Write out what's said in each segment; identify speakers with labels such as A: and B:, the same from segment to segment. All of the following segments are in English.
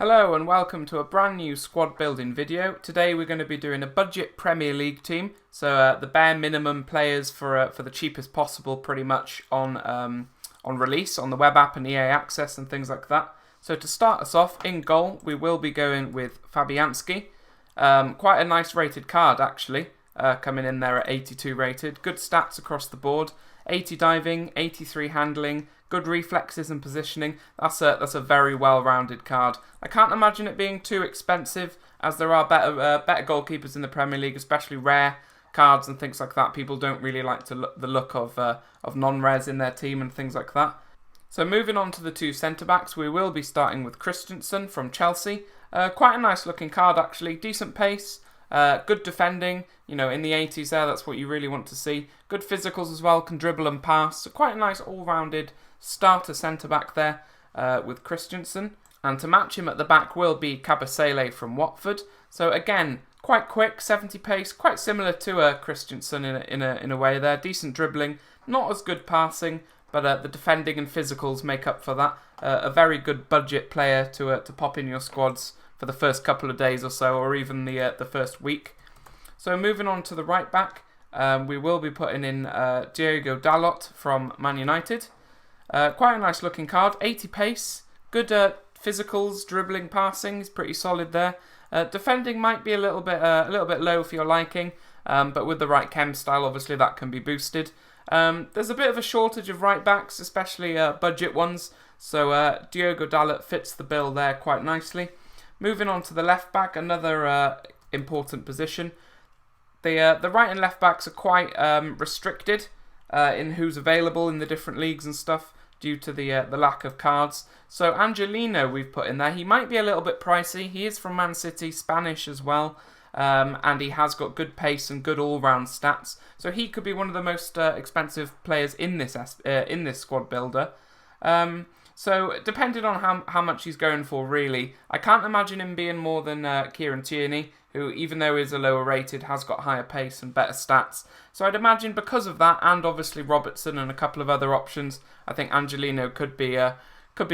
A: Hello and welcome to a brand new squad building video. Today we're going to be doing a budget Premier League team, so the bare minimum players for the cheapest possible pretty much on release on the web app and EA Access and things like that. So to start us off, in goal we will be going with Fabianski. Quite a nice rated card actually, coming in there at 82 rated. Good stats across the board, 80 diving, 83 handling, good reflexes and positioning. That's a very well-rounded card. I can't imagine it being too expensive, as there are better goalkeepers in the Premier League, especially rare cards and things like that. People don't really like the look of non-rares in their team and things like that. So moving on to the two centre-backs, we will be starting with Christensen from Chelsea. Quite a nice looking card actually, decent pace, good defending, you know, in the 80s there, that's what you really want to see. Good physicals as well, can dribble and pass, so quite a nice all-rounded starter centre-back there with Christensen. And to match him at the back will be Kabasele from Watford. So again, quite quick, 70 pace, quite similar to Christensen in a way there. Decent dribbling, not as good passing, but the defending and physicals make up for that. A very good budget player to pop in your squads for the first couple of days or so, or even the first week. So moving on to the right back, we will be putting in Diogo Dalot from Man United. Quite a nice looking card, 80 pace, good physicals, dribbling, passing, is pretty solid there. Defending might be a little bit low for your liking, but with the right chem style, obviously that can be boosted. There's a bit of a shortage of right backs, especially budget ones, so Diogo Dalot fits the bill there quite nicely. Moving on to the left back, another important position. The right and left backs are quite restricted in who's available in the different leagues and stuff due to the lack of cards. So Angelino we've put in there. He might be a little bit pricey. He is from Man City, Spanish as well, and he has got good pace and good all-round stats. So he could be one of the most expensive players in this squad builder. So depending on how much he's going for, really, I can't imagine him being more than Kieran Tierney, who, even though is a lower rated, has got higher pace and better stats. So I'd imagine because of that, and obviously Robertson and a couple of other options, I think Angelino could be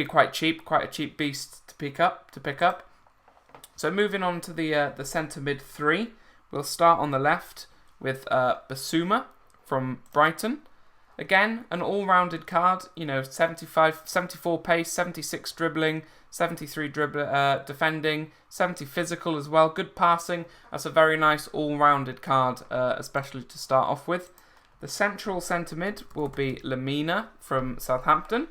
A: quite cheap, quite a cheap beast to pick up. So moving on to the centre mid three, we'll start on the left with Basuma from Brighton. Again, an all-rounded card, you know, 74 pace, 76 dribbling, 73 defending, 70 physical as well, good passing. That's a very nice all-rounded card, especially to start off with. The central centre mid will be Lamina from Southampton.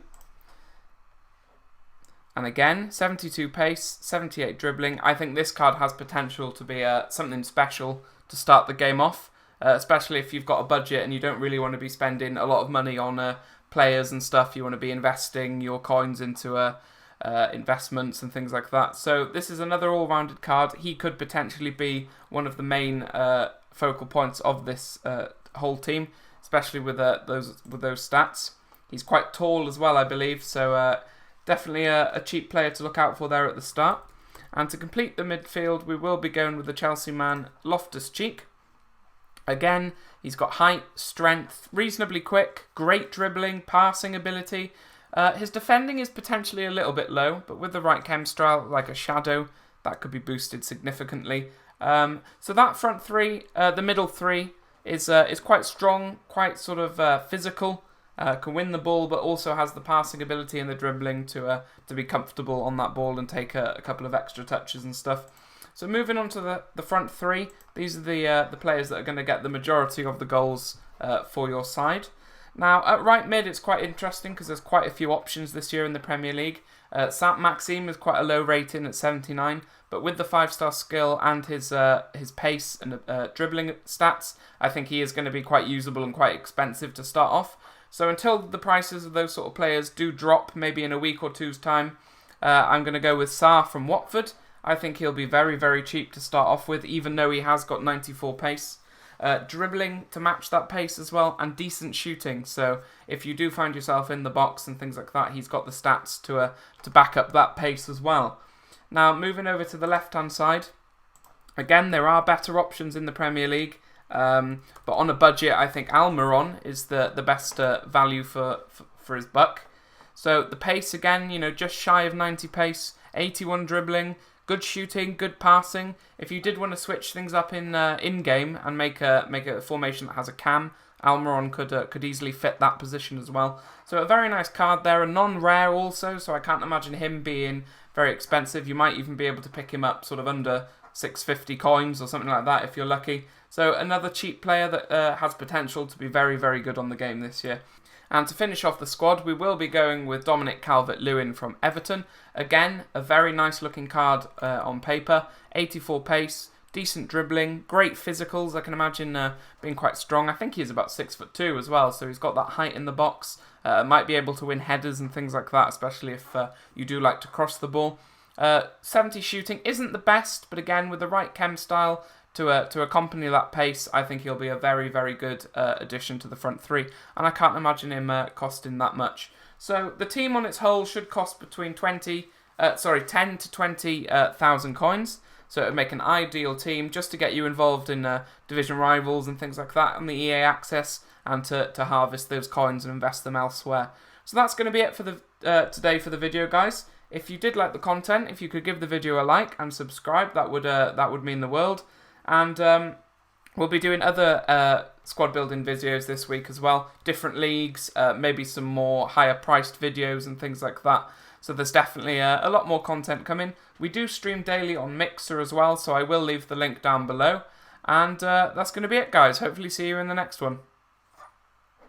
A: And again, 72 pace, 78 dribbling. I think this card has potential to be something special to start the game off. Especially if you've got a budget and you don't really want to be spending a lot of money on players and stuff. You want to be investing your coins into investments and things like that. So this is another all-rounded card. He could potentially be one of the main focal points of this whole team, especially with those stats. He's quite tall as well, I believe. So definitely a cheap player to look out for there at the start. And to complete the midfield, we will be going with the Chelsea man Loftus-Cheek. Again, he's got height, strength, reasonably quick, great dribbling, passing ability. His defending is potentially a little bit low, but with the right chem style, like a shadow, that could be boosted significantly. So that front three, the middle three, is quite strong, quite sort of physical, can win the ball, but also has the passing ability and the dribbling to be comfortable on that ball and take a couple of extra touches and stuff. So moving on to the front three, these are the players that are going to get the majority of the goals for your side. Now, at right mid, it's quite interesting because there's quite a few options this year in the Premier League. Saint-Maxime is quite a low rating at 79, but with the 5-star skill and his pace and dribbling stats, I think he is going to be quite usable and quite expensive to start off. So until the prices of those sort of players do drop, maybe in a week or two's time, I'm going to go with Sarr from Watford. I think he'll be very, very cheap to start off with, even though he has got 94 pace. Dribbling to match that pace as well, and decent shooting. So if you do find yourself in the box and things like that, he's got the stats to back up that pace as well. Now, moving over to the left-hand side, again, there are better options in the Premier League. But on a budget, I think Almiron is the best value for his buck. So the pace again, you know, just shy of 90 pace, 81 dribbling, good shooting, good passing. If you did want to switch things up in game and make a formation that has a cam, Almiron could easily fit that position as well. So a very nice card there, a non-rare also, so I can't imagine him being very expensive. You might even be able to pick him up sort of under 650 coins or something like that if you're lucky. So another cheap player that has potential to be very, very good on the game this year. And to finish off the squad, we will be going with Dominic Calvert-Lewin from Everton. Again, a very nice looking card on paper. 84 pace, decent dribbling, great physicals. I can imagine being quite strong. I think he's about 6'2" as well, so he's got that height in the box. Might be able to win headers and things like that, especially if you do like to cross the ball. 70 shooting isn't the best, but again, with the right chem style to accompany that pace, I think he'll be a very, very good addition to the front three, and I can't imagine him costing that much. So the team on its whole should cost between 10 to 20,000 coins. So it would make an ideal team just to get you involved in division rivals and things like that on the EA access, and to harvest those coins and invest them elsewhere. So that's going to be it for the today for the video, guys. If you did like the content, if you could give the video a like and subscribe, that would mean the world. And we'll be doing other squad building videos this week as well. Different leagues, maybe some more higher priced videos and things like that. So there's definitely a lot more content coming. We do stream daily on Mixer as well, so I will leave the link down below. And that's going to be it, guys. Hopefully see you in the next one.